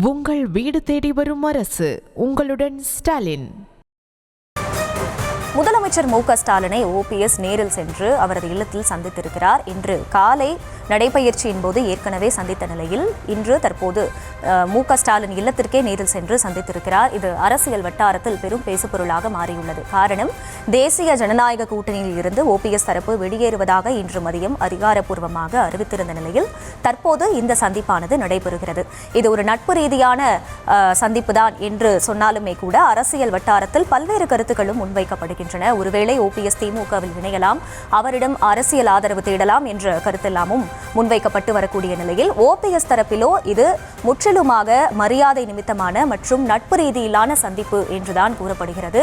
உங்கள் வீடு தேடி வரும் அரசு. உங்களுடன் ஸ்டாலின். முதலமைச்சர் மு.க.ஸ்டாலினை ஓபிஎஸ் நேரில் சென்று அவரது இல்லத்தில் சந்தித்திருக்கிறார். இன்று காலை நடைபயிற்சியின் போது ஏற்கனவே சந்தித்த நிலையில் இன்று தற்போது மு.க.ஸ்டாலின் இல்லத்திற்கே நேரில் சென்று சந்தித்திருக்கிறார். இது அரசியல் வட்டாரத்தில் பெரும் பேசுபொருளாக மாறியுள்ளது. காரணம், தேசிய ஜனநாயக கூட்டணியில் இருந்து ஓபிஎஸ் தரப்பு வெளியேறுவதாக இன்று மதியம் அதிகாரப்பூர்வமாக அறிவித்திருந்த நிலையில் தற்போது இந்த சந்திப்பானது நடைபெறுகிறது. இது ஒரு நட்பு ரீதியான சந்திப்பு தான் என்று சொன்னாலுமே கூட அரசியல் வட்டாரத்தில் பல்வேறு கருத்துக்களும் முன்வைக்கப்படுகின்றன. ஒருவேளை ஓபிஎஸ் திமுகவில் இணையலாம், அவரிடம் அரசியல் ஆதரவு தேடலாம் என்ற கருத்தெல்லாமும் முன்வைக்கப்பட்டு வரக்கூடிய நிலையில் ஓபிஎஸ் தரப்பிலோ இது முற்றிலுமாக மரியாதை நிமித்தமான மற்றும் நட்பு ரீதியிலான சந்திப்பு என்றுதான் கூறப்படுகிறது.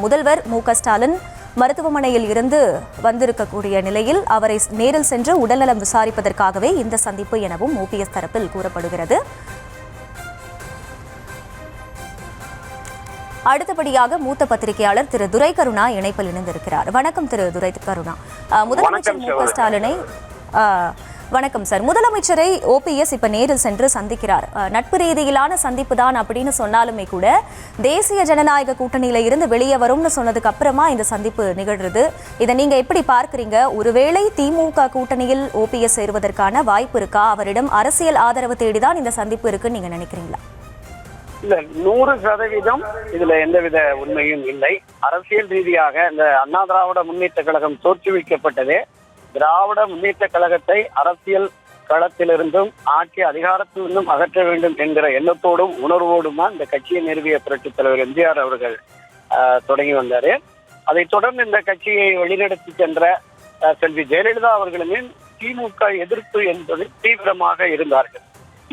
முதல்வர் மு.க.ஸ்டாலின் மருத்துவமனையில் இருந்து வந்திருக்கக்கூடிய நிலையில் அவரை நேரில் சென்று உடல்நலம் விசாரிப்பதற்காகவே இந்த சந்திப்பு எனவும் ஓபிஎஸ் தரப்பில் கூறப்படுகிறது. அடுத்தபடியாக மூத்த பத்திரிகையாளர் திரு துரை கருணா இணைப்பில் இணைந்திருக்கிறார். வணக்கம் திரு துரை கருணா. முதலமைச்சர் மு.க.ஸ்டாலினை வணக்கம் சார். முதலமைச்சரை ஓபிஎஸ் இப்ப நேரில் சென்று சந்திக்கிறார். நட்பு ரீதியிலான சந்திப்பு தான் அப்படின்னு சொன்னாலுமே கூட தேசிய ஜனநாயக கூட்டணியில இருந்து வெளியே வரும்னு சொன்னதுக்கு அப்புறமா இந்த சந்திப்பு நிகழ்றது. இதை நீங்க எப்படி பார்க்கிறீங்க? ஒருவேளை திமுக கூட்டணியில் ஓபிஎஸ் சேருவதற்கான வாய்ப்பு இருக்கா? அவரிடம் அரசியல் ஆதரவு தேடிதான் இந்த சந்திப்பு இருக்குன்னு நீங்க நினைக்கிறீங்களா? இல்ல, 100% இதுல எந்தவித உண்மையும் இல்லை. அரசியல் ரீதியாக இந்த அண்ணா திராவிட முன்னேற்ற கழகம் தோற்றுவிக்கப்பட்டதே திராவிட முன்னேற்ற கழகத்தை அரசியல் களத்திலிருந்தும் ஆட்சி அதிகாரத்திலிருந்தும் அகற்ற வேண்டும் என்கிற எண்ணத்தோடும் உணர்வோடும் தான் இந்த கட்சியை நிறுவிய புரட்சித் தலைவர் எம்ஜிஆர் அவர்கள் தொடங்கி வந்தாரு. அதைத் தொடர்ந்து இந்த கட்சியை வழிநடத்தி சென்ற செல்வி ஜெயலலிதா அவர்களுமே திமுக எதிர்ப்பு என்பதில் தீவிரமாக இருந்தார்கள்.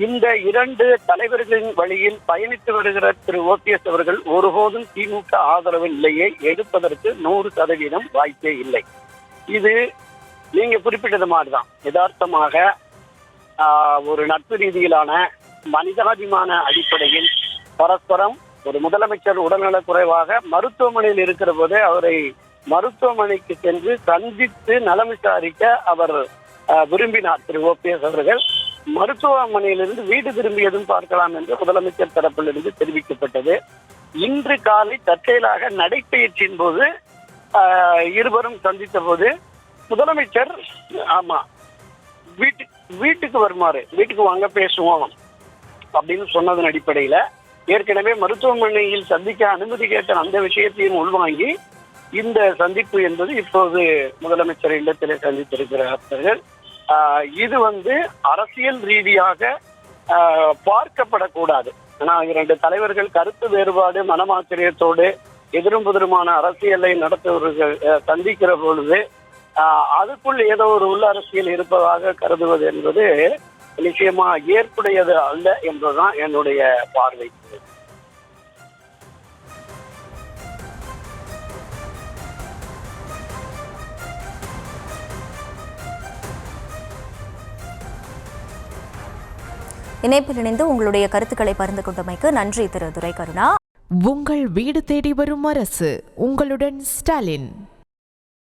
இந்த இரண்டு தலைவர்களின் வழியில் பயணித்து வருகிற திரு ஓபிஎஸ் அவர்கள் ஒருபோதும் திமுக ஆதரவு நிலையை எடுப்பதற்கு 100% வாய்ப்பே இல்லை. இது நீங்க குறிப்பிட்டது மாதிரிதான் யதார்த்தமாக ஒரு நட்பு ரீதியிலான மனிதாபிமான அடிப்படையில் பரஸ்பரம் ஒரு முதலமைச்சர் உடல்நலக் குறைவாக மருத்துவமனையில் இருக்கிற போதே அவரை மருத்துவமனைக்கு சென்று சந்தித்து நலம் விசாரிக்க அவர் விரும்பினார். திரு ஓபிஎஸ் அவர்கள் மருத்துவமனையிலிருந்து வீடு திரும்பியதும் பார்க்கலாம் என்று முதலமைச்சர் தரப்பிலிருந்து தெரிவிக்கப்பட்டது. இன்று காலை தற்செயலாக நடைபயிற்சியின் போது இருவரும் சந்தித்த போது முதலமைச்சர் வீட்டுக்கு வருமாறு, வீட்டுக்கு வாங்க பேசுவோம் அப்படின்னு சொன்னதன் அடிப்படையில ஏற்கனவே மருத்துவமனையில் சந்திக்க அனுமதி கேட்ட அந்த விஷயத்தையும் உள்வாங்கி இந்த சந்திப்பு என்பது இப்போது முதலமைச்சர் இல்லத்திலே சந்தித்திருக்கிறார்கள். இது அரசியல் ரீதியாக பார்க்கப்படக்கூடாது. ஆனா இரண்டு தலைவர்கள் கருத்து வேறுபாடு மனமாச்சரியத்தோடு எதிரும் புதிருமான அரசியலை நடத்துவர்கள் சந்திக்கிற பொழுது அதுக்குள் ஏதோ ஒரு உள்ள அரசியல் இருப்பதாக கருதுவது என்பது நிச்சயமா ஏற்புடையது அல்ல என்பதுதான் என்னுடைய பார்வை. இணைப்பில் இணைந்து உங்களுடைய கருத்துக்களை பகிர்ந்து கொண்டமைக்கு நன்றி திரு துரை கருணா. உங்கள் வீடு தேடி வரும் அரசு. உங்களுடன் ஸ்டாலின்.